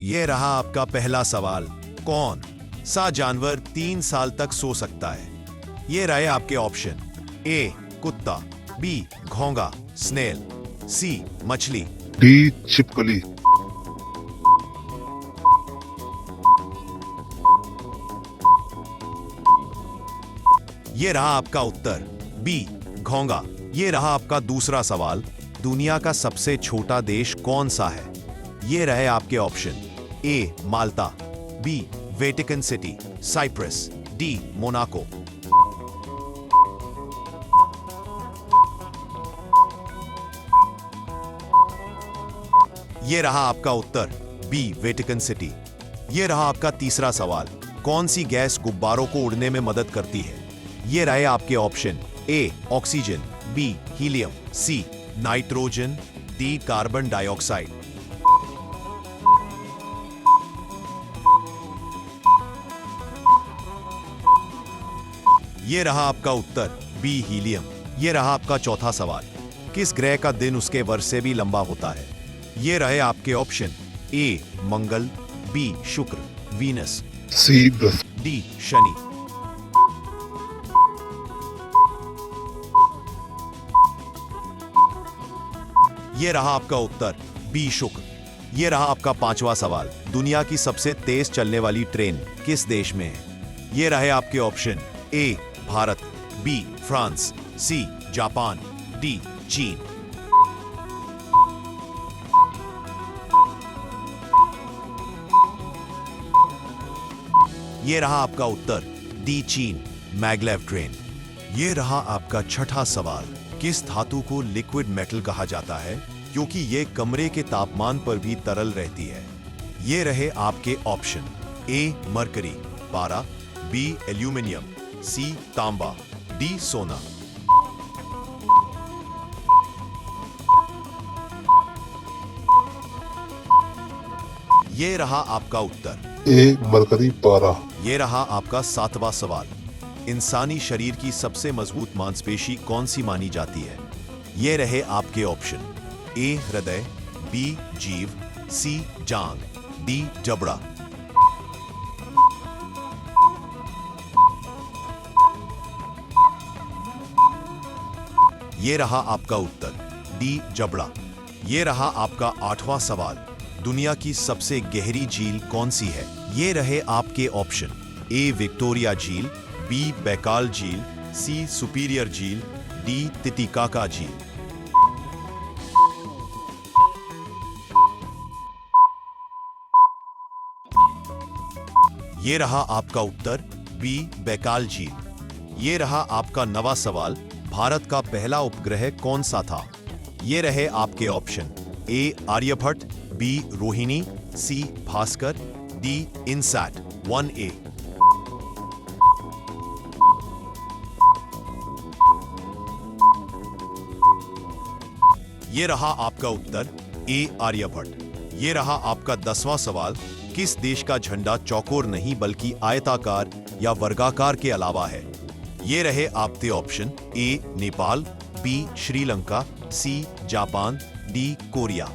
ये रहा आपका पहला सवाल। कौन सा जानवर 3 साल तक सो सकता है? ये रहे आपके ऑप्शन। ए कुत्ता, बी घोंगा स्नेल, सी मछली, डी छिपकली। ये रहा आपका उत्तर बी घोंगा। ये रहा आपका दूसरा सवाल। दुनिया का सबसे छोटा देश कौन सा है? ये रहे आपके option. A Malta, B Vatican City, Cyprus, D Monaco. ये रहा आपका उत्तर बी वेटिकन सिटी। ये रहा आपका तीसरा सवाल। कौन सी गैस गुब्बारों को उड़ने में मदद करती है? ये रहे आपके option. A oxygen, B helium, C nitrogen, D carbon dioxide. ये रहा आपका उत्तर बी हीलियम। ये रहा आपका चौथा सवाल। किस ग्रह का दिन उसके वर्ष से भी लंबा होता है? ये रहे आपके ऑप्शन। ए मंगल, बी शुक्र, वीनस, सी बृहस्पति। डी शनि। ये रहा आपका उत्तर बी शुक्र। ये रहा आपका पांचवा सवाल। दुनिया की सबसे तेज चलने वाली ट्रेन किस देश में है? ये रहे आपके option. A Bharat, B France, C Japan, D चीन। ये रहा आपका उत्तर डी चीन, मैग्लेव ट्रेन। ये रहा आपका छठा सवाल। किस धातु को लिक्विड मेटल कहा जाता है क्योंकि ये कमरे के तापमान पर भी तरल रहती है? ये रहे आपके ऑप्शन। ए मरकरी, पारा, बी एल्यूमिनियम, सी तांबा, डी सोना। ये रहा आपका उत्तर ए मरकरी, पारा। ये रहा आपका सातवां सवाल। इंसानी शरीर की सबसे मजबूत मांसपेशी कौन सी मानी जाती है? ये रहे आपके ऑप्शन। ए हृदय, बी जीव, सी जांग, डी जबड़ा। ये रहा आपका उत्तर डी जबड़ा। ये रहा आपका आठवां सवाल। दुनिया की सबसे गहरी झील कौन सी है? ये रहे आपके ऑप्शन। ए विक्टोरिया झील, बी बैकाल झील, सी सुपीरियर झील, डी तितिकाका झील। ये रहा आपका उत्तर बी बैकाल झील। ये रहा आपका नवा सवाल। भारत का पहला उपग्रह कौन सा था? ये रहे आपके ऑप्शन। ए आर्यभट्ट, बी रोहिणी, सी भास्कर, डी इनसैट 1A। ये रहा आपका उत्तर ए आर्यभट्ट। ये रहा आपका 10वां सवाल। किस देश का झंडा चौकोर नहीं बल्कि आयताकार या वर्गाकार के अलावा है? ये रहे आपके ऑप्शन। ए नेपाल, बी श्रीलंका, सी जापान, डी कोरिया।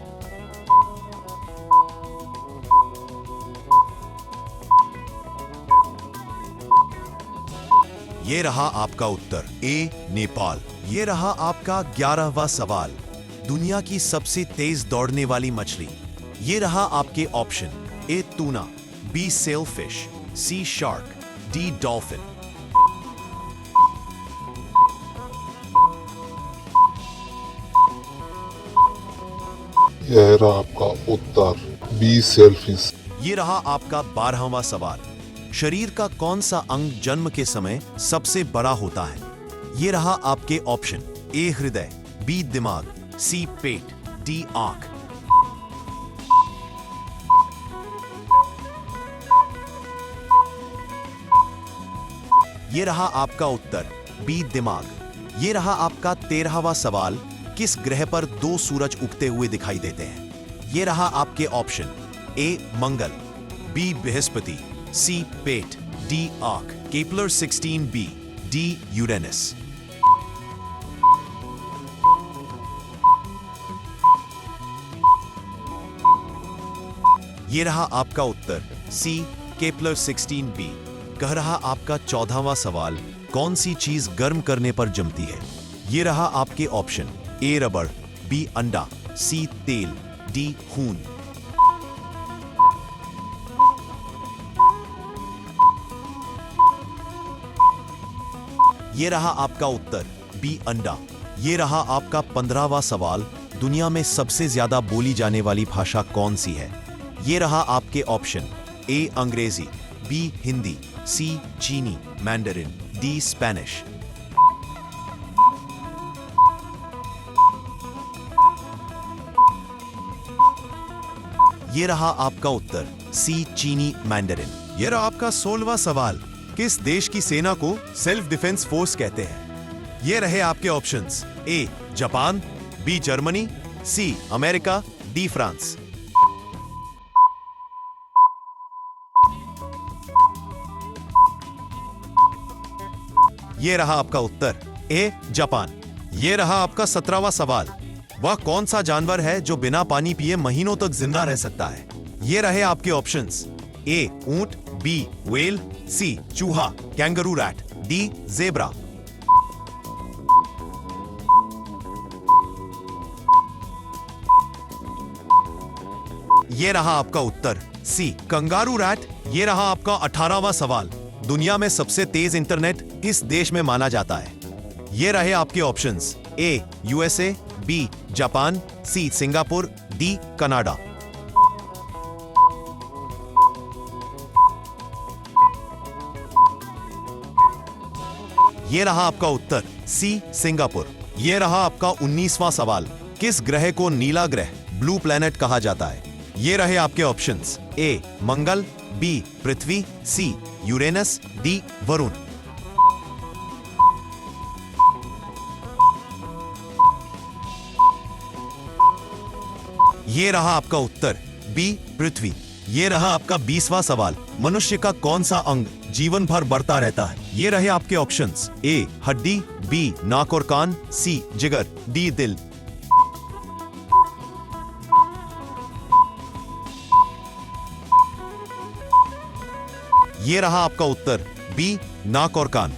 ये रहा आपका उत्तर ए नेपाल। ये रहा आपका 11वां सवाल। दुनिया की सबसे तेज दौड़ने वाली मछली। ये रहा आपके ऑप्शन। ए टूना, बी सेलफिश, सी शार्क, डी डॉल्फिन। यह रहा आपका उत्तर बी सेलफिश। ये रहा आपका 12वां सवाल। शरीर का कौन सा अंग जन्म के समय सबसे बड़ा होता है? ये रहा आपके ऑप्शन। ए हृदय, बी दिमाग, सी पेट, डी आंख। ये रहा आपका उत्तर बी दिमाग। ये रहा आपका 13वां सवाल। किस ग्रह पर 2 सूरज उगते हुए दिखाई देते हैं? ये रहा आपके option. A Mangal, B Brihaspati, C पेट, डी आर्क, केपलर 16b, डी यूरेनस। ये रहा आपका उत्तर सी केपलर 16b। कह रहा आपका 14वां सवाल, कौन सी चीज गर्म करने पर जमती है? ये रहा आपके ऑप्शन, ए रबड़, बी अंडा, सी तेल, डी खून। ये रहा आपका उत्तर बी अंडा। ये रहा आपका 15वां सवाल, दुनिया में सबसे ज्यादा बोली जाने वाली भाषा कौन सी है? ये रहा आपके ऑप्शन, ए अंग्रेजी, बी हिंदी, सी चीनी मैंडरिन, डी स्पेनिश। ये रहा आपका उत्तर सी चीनी मैंडरिन। ये रहा आपका 16वां सवाल, किस देश की सेना को सेल्फ डिफेंस फोर्स कहते हैं? ये रहे आपके options, A Japan, B Germany, C America, D France. ये रहा आपका उत्तर ए जापान। ये रहा आपका 17वां सवाल, वह कौन सा जानवर है जो बिना पानी पिए महीनों तक जिंदा रह सकता है? ये रहे आपके ऑप्शंस, ए ऊंट, बी व्हेल, सी चूहा कैंगरू रैट, डी जेब्रा। ये रहा आपका उत्तर सी कंगारू रैट। ये रहा आपका 18वां सवाल, दुनिया में सबसे तेज इंटरनेट किस देश में माना जाता है? ये रहे आपके options, A USA, B Japan, C Singapore, D Canada. ये रहा आपका उत्तर सी सिंगापुर। ये रहा आपका 19वां सवाल, किस ग्रह को नीला ग्रह ब्लू प्लैनेट कहा जाता है? ये रहे आपके ऑप्शंस, ए मंगल, बी पृथ्वी, सी यूरेनस, डी वरुण। ये रहा आपका उत्तर बी पृथ्वी। ये रहा आपका 20वां सवाल, मनुष्य का कौन सा अंग जीवन भर बढ़ता रहता है? ये रहे आपके ऑप्शंस, ए हड्डी, बी नाक और कान, सी जिगर, डी दिल। ये रहा आपका उत्तर बी नाक और कान।